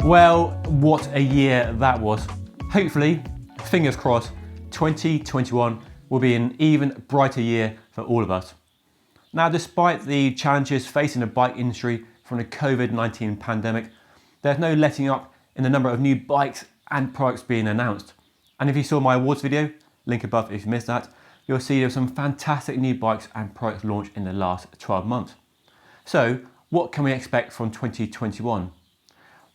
Well, what a year that was. Hopefully, fingers crossed, 2021 will be an even brighter year for all of us. Now, despite the challenges facing the bike industry from the COVID-19 pandemic, there's no letting up in the number of new bikes and products being announced. And if you saw my awards video, link above if you missed that, you'll see there's some fantastic new bikes and products launched in the last 12 months. So, what can we expect from 2021?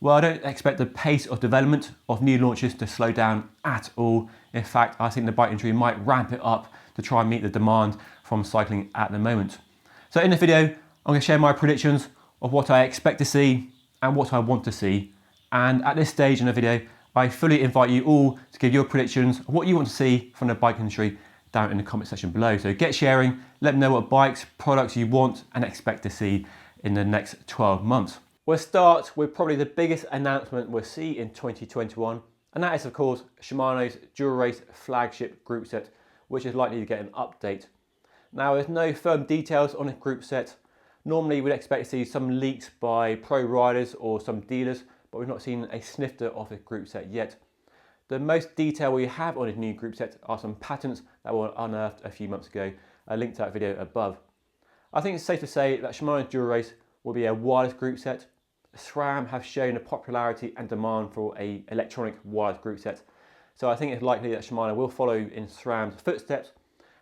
Well, I don't expect the pace of development of new launches to slow down at all. In fact, I think the bike industry might ramp it up to try and meet the demand from cycling at the moment. So in this video, I'm going to share my predictions of what I expect to see and what I want to see. And at this stage in the video, I fully invite you all to give your predictions of what you want to see from the bike industry down in the comment section below. So get sharing, let me know what bikes, products you want and expect to see in the next 12 months. We'll start with probably the biggest announcement we'll see in 2021, and that is of course Shimano's Dura-ace flagship group set, which is likely to get an update. Now there's no firm details on a group set. Normally we'd expect to see some leaks by pro riders or some dealers, but we've not seen a snifter of a group set yet. The most detail we have on a new group set are some patents that were unearthed a few months ago. I linked that video above. I think it's safe to say that Shimano's Dura-ace will be a wireless group set. SRAM have shown a popularity and demand for an electronic wireless group set. So I think it's likely that Shimano will follow in SRAM's footsteps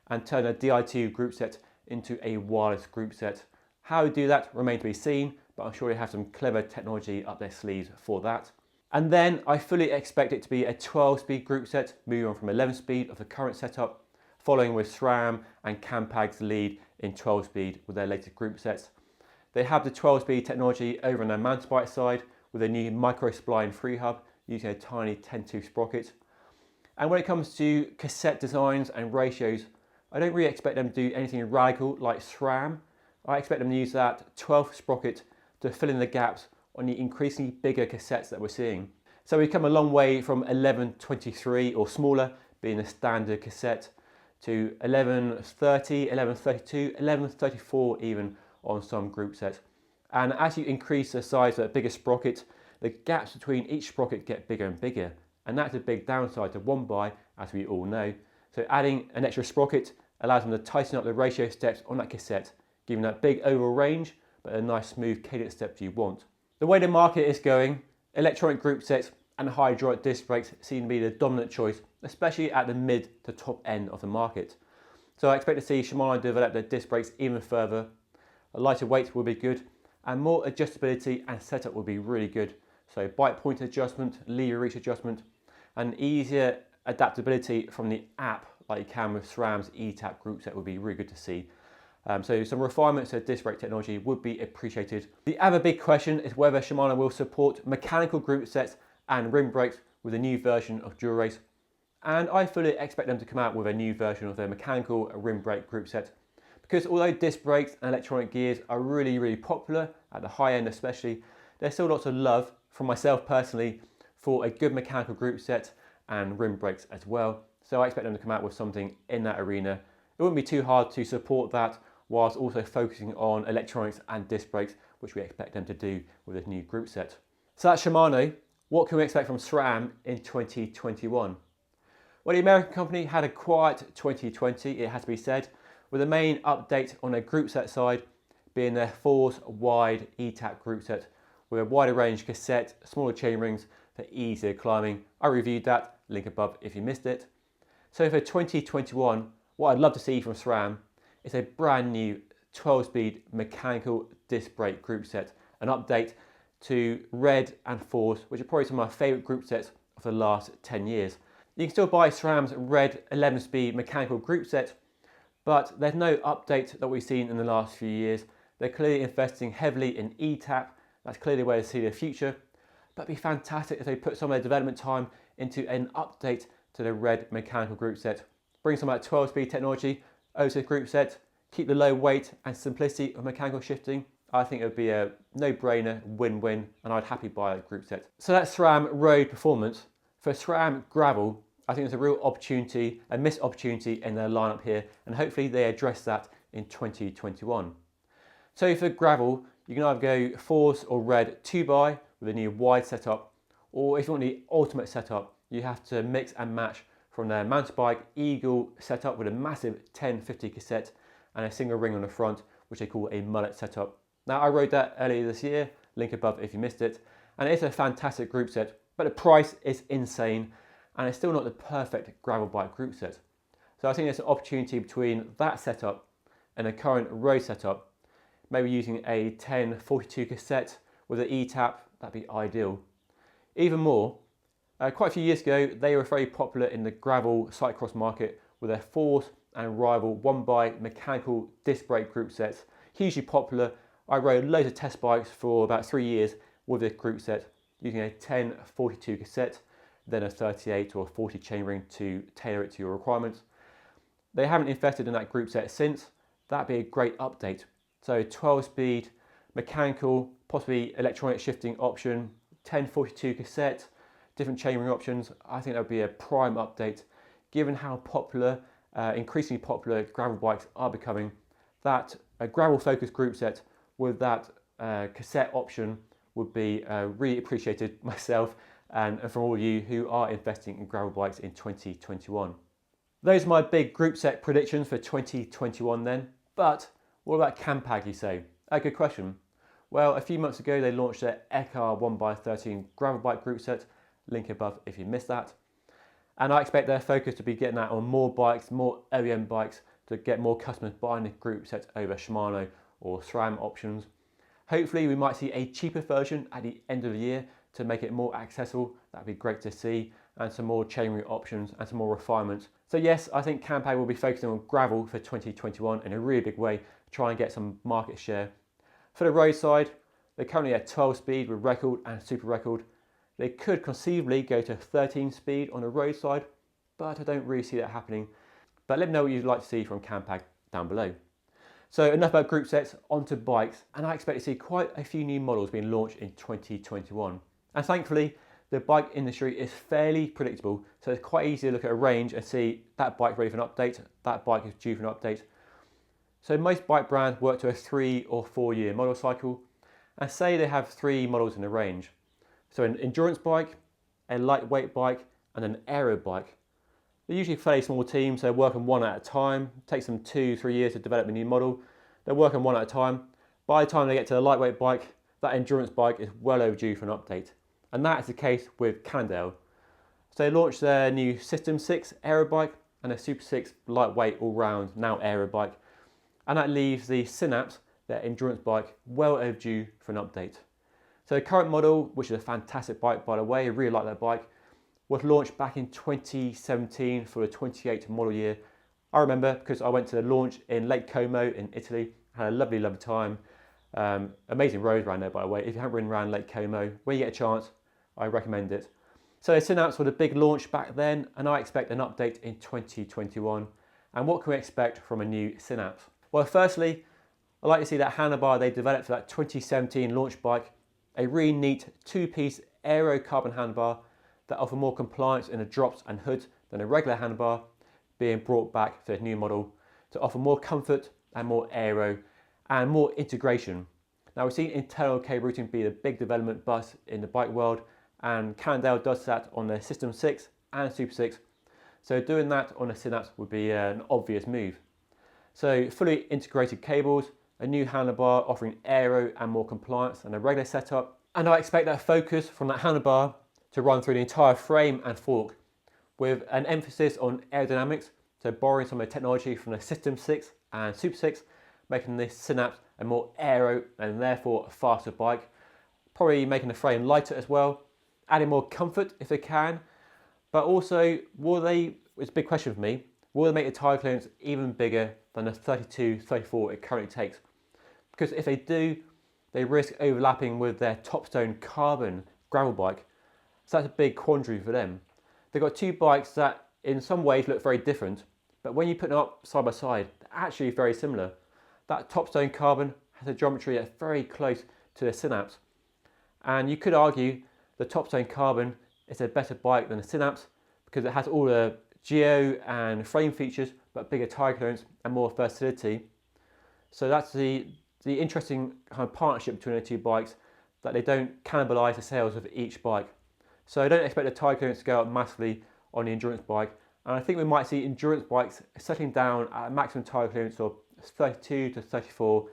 and turn a Di2 group set into a wireless group set. How they do that remains to be seen, but I'm sure they have some clever technology up their sleeves for that. And then I fully expect it to be a 12-speed group set, moving on from 11-speed of the current setup, following with SRAM and Campag's lead in 12-speed with their latest group sets. They have the 12-speed technology over on their mountain bike side with a new micro-spline free hub using a tiny 10-tooth sprocket. And when it comes to cassette designs and ratios, I don't really expect them to do anything radical like SRAM. I expect them to use that 12th sprocket to fill in the gaps on the increasingly bigger cassettes that we're seeing. So we've come a long way from 1123 or smaller being the standard cassette to 1130, 1132, 1134 even on some group sets. And as you increase the size of that bigger sprocket, the gaps between each sprocket get bigger and bigger. And that's a big downside to one by, as we all know. So adding an extra sprocket allows them to tighten up the ratio steps on that cassette, giving that big overall range, but a nice smooth cadence steps you want. The way the market is going, electronic group sets and hydraulic disc brakes seem to be the dominant choice, especially at the mid to top end of the market. So I expect to see Shimano develop their disc brakes even further. A lighter weight will be good, and more adjustability and setup will be really good. So bike point adjustment, lever reach adjustment, and easier adaptability from the app like you can with SRAM's ETAP group set would be really good to see. So some refinements to disc brake technology would be appreciated. The other big question is whether Shimano will support mechanical group sets and rim brakes with a new version of Dura-ace. And I fully expect them to come out with a new version of their mechanical rim brake group set. Because although disc brakes and electronic gears are really popular, at the high end especially, there's still lots of love from myself personally for a good mechanical group set and rim brakes as well. So I expect them to come out with something in that arena. It wouldn't be too hard to support that whilst also focusing on electronics and disc brakes, which we expect them to do with this new group set. So that's Shimano. What can we expect from SRAM in 2021? Well, the American company had a quiet 2020, it has to be said, with the main update on their group set side being their force wide ETAP group set with a wider range cassette, smaller chain rings for easier climbing. I reviewed that, link above if you missed it. So for 2021, what I'd love to see from SRAM is a brand new 12-speed mechanical disc brake group set, an update to Red and Force, which are probably some of my favourite group sets of the last 10 years. You can still buy SRAM's Red 11-speed mechanical group set, but there's no update that we've seen in the last few years. They're clearly investing heavily in ETAP. That's clearly where they see their future. But it'd be fantastic if they put some of their development time into an update to the Red mechanical group set. Bring some of that 12-speed technology over to the group set, keep the low weight and simplicity of mechanical shifting. I think it would be a no-brainer win-win, and I'd happily buy a group set. So that's SRAM road performance. For SRAM gravel, I think there's a real opportunity, a missed opportunity in their lineup here, and hopefully they address that in 2021. So for gravel, you can either go Force or Red 2x with a new wide setup, or if you want the ultimate setup, you have to mix and match from their mountain bike Eagle setup with a massive 1050 cassette and a single ring on the front, which they call a mullet setup. Now, I rode that earlier this year, link above if you missed it, and it's a fantastic group set, but the price is insane and it's still not the perfect gravel bike group set. So I think there's an opportunity between that setup and the current road setup, maybe using a 1042 cassette with an E-tap, that'd be ideal. Even more, quite a few years ago, they were very popular in the gravel cyclocross market with their fourth and rival 1x mechanical disc brake group sets, hugely popular. I rode loads of test bikes for about 3 years with this group set, using a 1042 cassette, then a 38 or 40 chainring to tailor it to your requirements. They haven't invested in that group set since. That'd be a great update. So 12 speed, mechanical, possibly electronic shifting option, 1042 cassette, different chainring options. I think that would be a prime update, given how popular, increasingly popular gravel bikes are becoming. That a gravel focused group set with that cassette option would be really appreciated myself and from all of you who are investing in gravel bikes in 2021. Those are my big group set predictions for 2021 then. But what about Campag, you say? A good question. Well, a few months ago they launched their Ekar 1x13 gravel bike group set, link above if you missed that. And I expect their focus to be getting that on more bikes, more OEM bikes, to get more customers buying the group set over Shimano or SRAM options. Hopefully we might see a cheaper version at the end of the year to make it more accessible. That'd be great to see, and some more chainring options and some more refinements. So yes, I think Campag will be focusing on gravel for 2021 in a really big way, try and get some market share. For the road side, they're currently at 12 speed with record and super record. They could conceivably go to 13 speed on the road side, but I don't really see that happening. But let me know what you'd like to see from Campag down below. So enough about group sets, onto bikes, and I expect to see quite a few new models being launched in 2021. And thankfully, the bike industry is fairly predictable, so it's quite easy to look at a range and see that bike ready for an update, that bike is due for an update. So most bike brands work to a 3 or 4 year model cycle, and say they have 3 models in the range. So an endurance bike, a lightweight bike, and an aero bike. They're usually fairly small teams, so they're working one at a time. It takes them 2-3 years to develop a new model. They're working one at a time. By the time they get to the lightweight bike, that endurance bike is well overdue for an update. And that is the case with Cannondale. So they launched their new System 6 aero bike and a Super 6 lightweight all-round now aero bike. And that leaves the Synapse, their endurance bike, well overdue for an update. So the current model, which is a fantastic bike by the way, I really like that bike, was launched back in 2017 for the 28 model year. I remember because I went to the launch in Lake Como in Italy, had a lovely, lovely time. Amazing roads around there by the way. If you haven't ridden around Lake Como, when you get a chance, I recommend it. So the Synapse was a big launch back then, and I expect an update in 2021. And what can we expect from a new Synapse? Well, firstly, I'd like to see that handlebar they developed for that 2017 launch bike, a really neat 2-piece aero carbon handlebar that offer more compliance in the drops and hoods than a regular handlebar, being brought back for the new model to offer more comfort and more aero and more integration. Now we've seen internal cable routing be the big development buzz in the bike world, and Cannondale does that on their System 6 and Super 6. So doing that on a Synapse would be an obvious move. So fully integrated cables, a new handlebar offering aero and more compliance than a regular setup. And I expect that focus from that handlebar to run through the entire frame and fork with an emphasis on aerodynamics, so borrowing some of the technology from the System 6 and Super 6, making this Synapse a more aero and therefore a faster bike. Probably making the frame lighter as well, adding more comfort if they can, but also it's a big question for me, will they make the tyre clearance even bigger than the 32-34 it currently takes? Because if they do, they risk overlapping with their Topstone carbon gravel bike. So that's a big quandary for them. They've got 2 bikes that in some ways look very different, but when you put them up side by side, they're actually very similar. That Topstone carbon has a geometry that's very close to the Synapse. And you could argue the Topstone carbon is a better bike than the Synapse because it has all the geo and frame features, but bigger tyre clearance and more versatility. So that's the interesting kind of partnership between the 2 bikes, that they don't cannibalise the sales of each bike. So I don't expect the tyre clearance to go up massively on the endurance bike. And I think we might see endurance bikes settling down at a maximum tyre clearance of 32 to 34.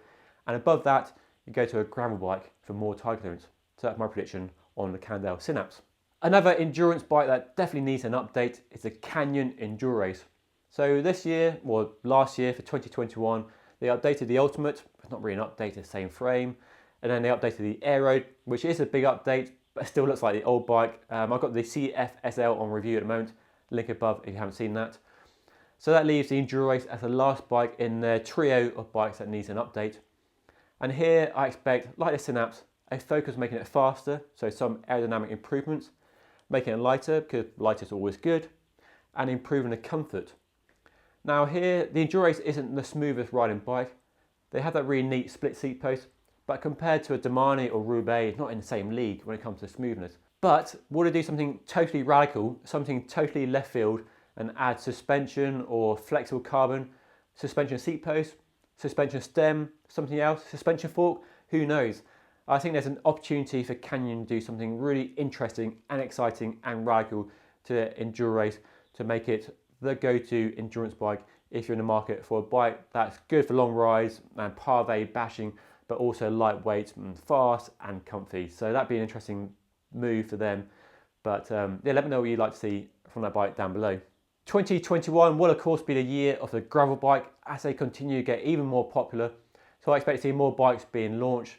And above that, you go to a gravel bike for more tyre clearance. So that's my prediction on the Cannondale Synapse. Another endurance bike that definitely needs an update is the Canyon Endurace. So this year, or last year for 2021, they updated the Ultimate. It's not really an update, it's the same frame. And then they updated the Aero, which is a big update, but it still looks like the old bike. I've got the CFSL on review at the moment. Link above if you haven't seen that. So that leaves the Endurace as the last bike in their trio of bikes that needs an update. And here I expect, like the Synapse, a focus on making it faster, so some aerodynamic improvements, making it lighter, because lighter is always good, and improving the comfort. Now here, the Endurace isn't the smoothest riding bike. They have that really neat split seat post, but compared to a Domane or Roubaix, it's not in the same league when it comes to smoothness. But would I do something totally radical, something totally left field, and add suspension or flexible carbon, suspension seat post, suspension stem, something else, suspension fork, who knows? I think there's an opportunity for Canyon to do something really interesting and exciting and radical to Endurace to make it the go-to endurance bike if you're in the market for a bike that's good for long rides and pavé bashing, but also lightweight and fast and comfy. So that'd be an interesting move for them. But yeah, let me know what you'd like to see from that bike down below. 2021 will of course be the year of the gravel bike as they continue to get even more popular. So I expect to see more bikes being launched.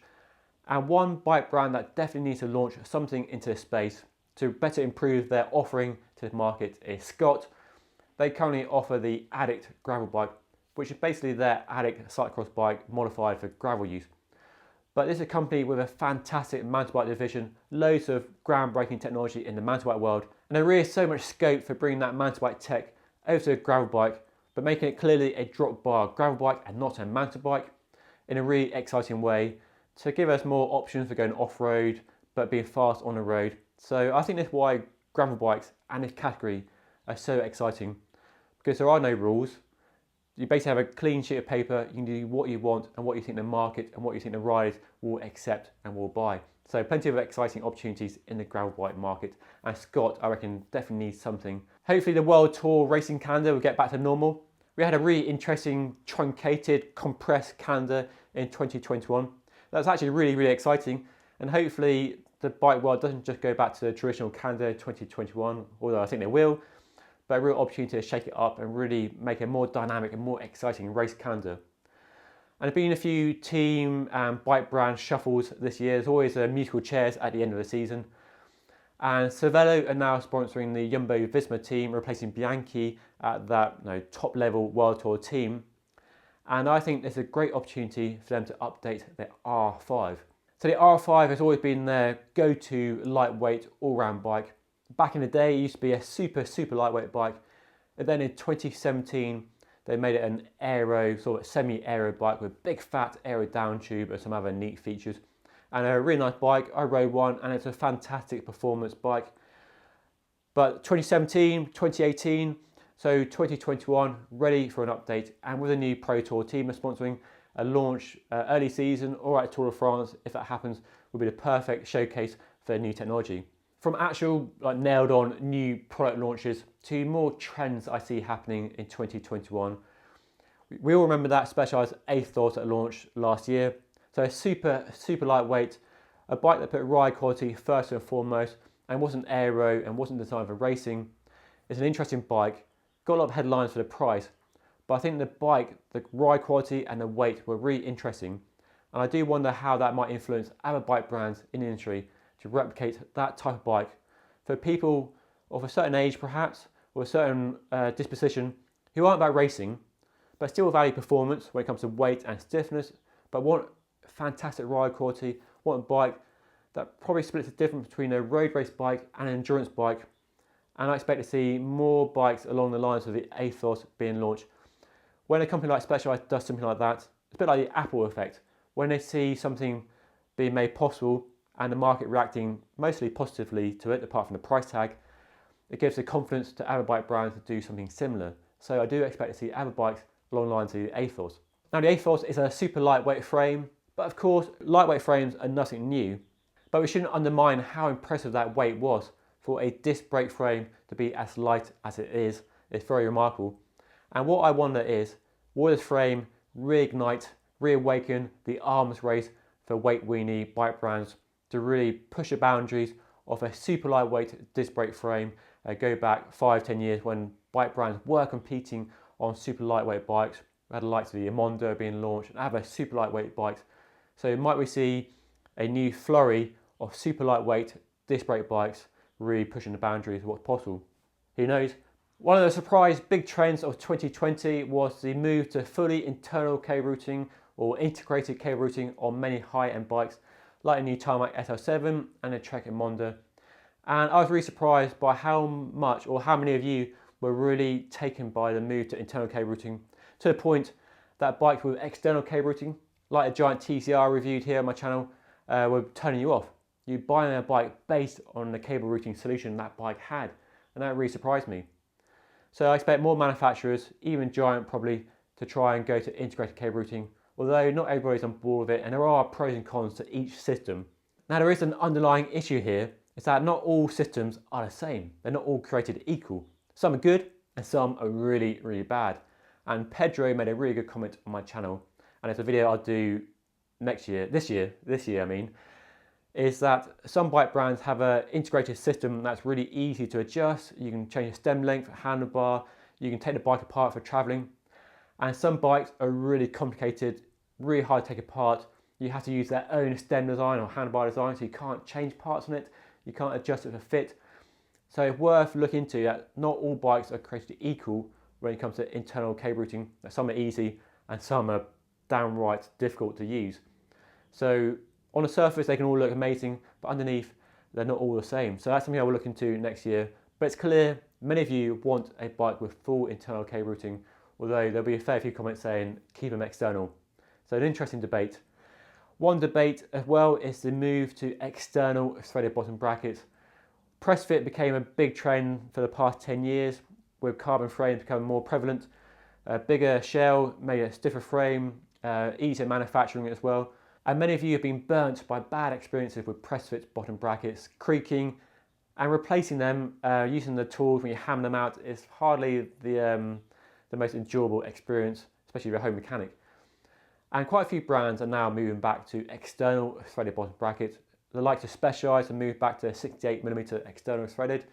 And one bike brand that definitely needs to launch something into this space to better improve their offering to the market is Scott. They currently offer the Addict gravel bike, which is basically their Addict cyclocross bike modified for gravel use. But this is a company with a fantastic mountain bike division, loads of groundbreaking technology in the mountain bike world, and there is so much scope for bringing that mountain bike tech over to a gravel bike, but making it clearly a drop bar gravel bike and not a mountain bike in a really exciting way to give us more options for going off-road, but being fast on the road. So I think that's why gravel bikes and this category are so exciting, because there are no rules. You basically have a clean sheet of paper, you can do what you want and what you think the market and what you think the riders will accept and will buy. So plenty of exciting opportunities in the gravel bike market, and Scott, I reckon, definitely needs something. Hopefully the World Tour racing calendar will get back to normal. We had a really interesting truncated, compressed calendar in 2021. That's actually really exciting, and hopefully the bike world doesn't just go back to the traditional calendar 2021, although I think they will, but a real opportunity to shake it up and really make a more dynamic and more exciting race calendar. And there's been a few team and bike brand shuffles this year. There's always musical chairs at the end of the season. And Cervelo are now sponsoring the Jumbo-Visma team, replacing Bianchi at that top level World Tour team. And I think there's a great opportunity for them to update their R5. So the R5 has always been their go-to lightweight all-round bike. Back in the day, it used to be a super lightweight bike. And then in 2017, they made it an aero, sort of semi-aero bike with big fat aero down tube and some other neat features. And a really nice bike, I rode one, and it's a fantastic performance bike. But 2017, 2018, so 2021, ready for an update, and with a new Pro Tour team sponsoring a launch early season or at Tour de France, if that happens, will be the perfect showcase for new technology. From actual nailed on new product launches to more trends I see happening in 2021. We all remember that Specialized Aethos at launch last year. So a super lightweight, a bike that put ride quality first and foremost and wasn't aero and wasn't designed for racing. It's an interesting bike, got a lot of headlines for the price, but I think the bike, the ride quality and the weight were really interesting. And I do wonder how that might influence other bike brands in the industry to replicate that type of bike for people of a certain age perhaps, or a certain disposition who aren't about racing, but still value performance when it comes to weight and stiffness, but want fantastic ride quality, want a bike that probably splits the difference between a road race bike and an endurance bike. And I expect to see more bikes along the lines of the Aethos being launched. When a company like Specialized does something like that, it's a bit like the Apple effect. When they see something being made possible and the market reacting mostly positively to it, apart from the price tag, it gives the confidence to other bike brands to do something similar. So I do expect to see other bikes along the lines of the Aethos. Now the Aethos is a super lightweight frame, but of course lightweight frames are nothing new. But we shouldn't undermine how impressive that weight was. for a disc brake frame to be as light as it is. It's very remarkable. And what I wonder is, will this frame reignite, reawaken the arms race for weight weenie bike brands to really push the boundaries of a super lightweight disc brake frame, go back 5-10 years when bike brands were competing on super lightweight bikes. We had the likes of the Mondo being launched and other super lightweight bikes. So might we see a new flurry of super lightweight disc brake bikes really pushing the boundaries of what's possible? Who knows? One of the surprise big trends of 2020 was the move to fully internal cable routing or integrated cable routing on many high-end bikes like the new Tarmac SL7 and the Trek Mondo. And I was really surprised by how much or how many of you were really taken by the move to internal cable routing, to the point that bikes with external cable routing, like a giant TCR reviewed here on my channel, were turning you off. You buying a bike based on the cable routing solution that bike had, and that really surprised me. So I expect more manufacturers, even giant probably, to try and go to integrated cable routing, although not everybody's on board with it, and there are pros and cons to each system. Now there is an underlying issue here, is that not all systems are the same. They're not all created equal. Some are good and some are really, really bad. And Pedro made a really good comment on my channel, and it's a video I'll do this year I mean, is that some bike brands have an integrated system that's really easy to adjust. You can change the stem length, handlebar, you can take the bike apart for traveling. And some bikes are really complicated, really hard to take apart. You have to use their own stem design or handlebar design, so you can't change parts on it, you can't adjust it for fit. So it's worth looking into that not all bikes are created equal when it comes to internal cable routing. Some are easy and some are downright difficult to use. So on the surface they can all look amazing, but underneath they're not all the same. So that's something I will look into next year. But it's clear many of you want a bike with full internal cable routing, although there'll be a fair few comments saying keep them external. So an interesting debate. One debate as well is the move to external threaded bottom brackets. Press fit became a big trend for the past 10 years, with carbon frames becoming more prevalent. A bigger shell made a stiffer frame, easier manufacturing as well. And many of you have been burnt by bad experiences with press fit bottom brackets, creaking, and replacing them using the tools when you hammer them out is hardly the most enjoyable experience, especially if you're a home mechanic. And quite a few brands are now moving back to external threaded bottom brackets. The likes of Specialized have moved back to 68mm external threaded,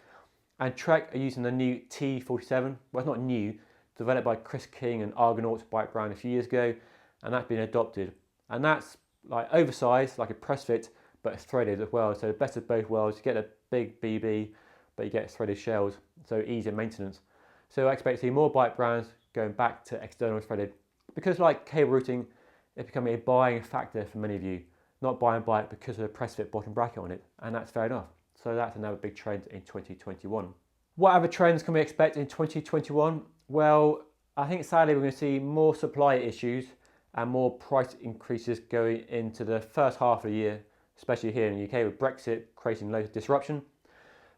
and Trek are using the new T47. Well, it's not new, developed by Chris King and Argonaut bike brand a few years ago, and that's been adopted. And that's like oversized, like a press fit, but it's threaded as well. So the best of both worlds, you get a big BB, but you get threaded shells, so easier maintenance. So I expect to see more bike brands going back to external threaded, because like cable routing, it's becoming a buying factor for many of you, not buying a bike because of the press fit bottom bracket on it, and that's fair enough. So that's another big trend in 2021. What other trends can we expect in 2021? Well, I think sadly we're going to see more supply issues and more price increases going into the first half of the year, especially here in the UK with Brexit creating loads of disruption.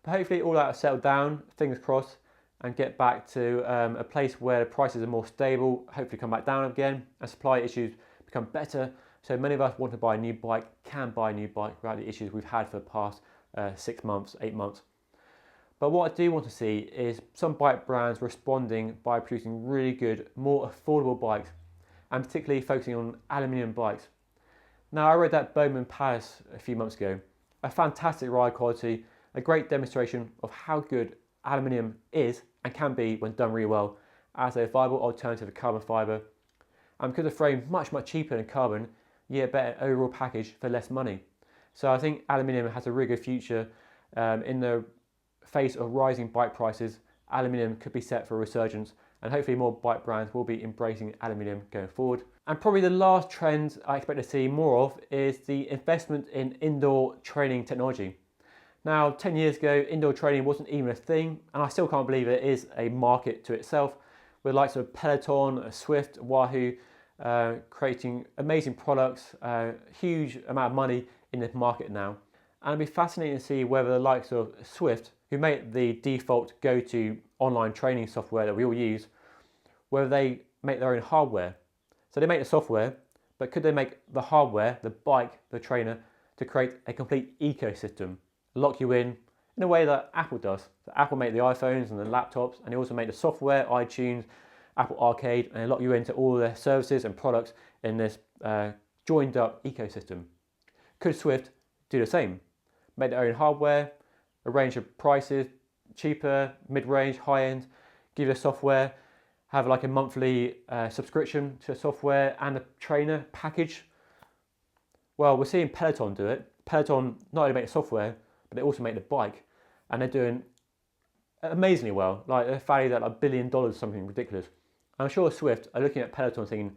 But hopefully all that will settle down, fingers crossed, and get back to a place where the prices are more stable, hopefully come back down again, and supply issues become better. So many of us want to buy a new bike, can buy a new bike without the issues we've had for the past 6 months, 8 months. But what I do want to see is some bike brands responding by producing really good, more affordable bikes, and particularly focusing on aluminium bikes. Now I rode that Bowman Palace a few months ago, a fantastic ride quality, a great demonstration of how good aluminium is and can be when done really well as a viable alternative to carbon fibre. And because the frame is much cheaper than carbon, you get a better overall package for less money. So I think aluminium has a really good future. In the face of rising bike prices, aluminium could be set for a resurgence, and hopefully more bike brands will be embracing aluminium going forward. And probably the last trend I expect to see more of is the investment in indoor training technology. Now, 10 years ago, indoor training wasn't even a thing, and I still can't believe it is a market to itself, with the likes of Peloton, Swift, Wahoo, creating amazing products, huge amount of money in this market now. And it'll be fascinating to see whether the likes of Swift, who make the default go-to online training software that we all use, whether they make their own hardware. So they make the software, but could they make the hardware, the bike, the trainer, to create a complete ecosystem, lock you in in a way that Apple does. So Apple make the iPhones and the laptops, and they also make the software, iTunes, Apple Arcade, and they lock you into all their services and products in this joined up ecosystem. Could Swift do the same? Make their own hardware, a range of prices, cheaper, mid-range, high-end, give you the software, have like a monthly subscription to software and a trainer package? Well, we're seeing Peloton do it. Peloton not only make the software, but they also make the bike, and they're doing amazingly well. Like they're valued at like $1 billion, something ridiculous. I'm sure Swift are looking at Peloton thinking,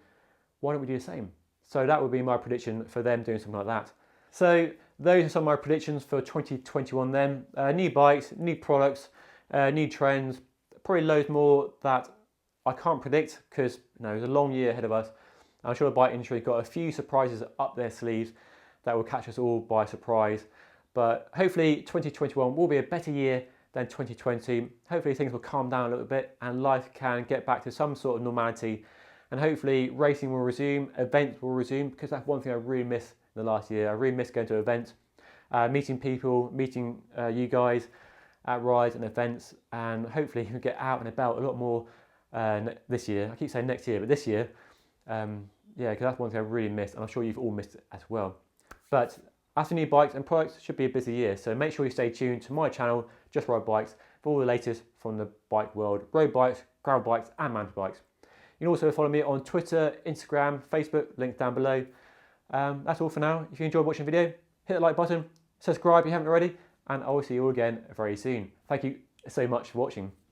why don't we do the same? So that would be my prediction for them doing something like that. So those are some of my predictions for 2021 then. New bikes, new products, new trends, probably loads more that I can't predict because there's a long year ahead of us. I'm sure the bike industry got a few surprises up their sleeves that will catch us all by surprise. But hopefully 2021 will be a better year than 2020. Hopefully things will calm down a little bit and life can get back to some sort of normality. And hopefully racing will resume, events will resume, because that's one thing I really missed in the last year. I really missed going to events, meeting people, meeting you guys at rides and events, and hopefully we'll get out and about a lot more this year. I keep saying next year, but this year, yeah, because that's one thing I really missed, and I'm sure you've all missed it as well. But as for new bikes and products, should be a busy year, so make sure you stay tuned to my channel, Just Ride Bikes, for all the latest from the bike world, road bikes, gravel bikes, and mountain bikes. You can also follow me on Twitter, Instagram, Facebook, links down below. That's all for now. If you enjoyed watching the video, hit the like button, subscribe if you haven't already, and I will see you all again very soon. Thank you so much for watching.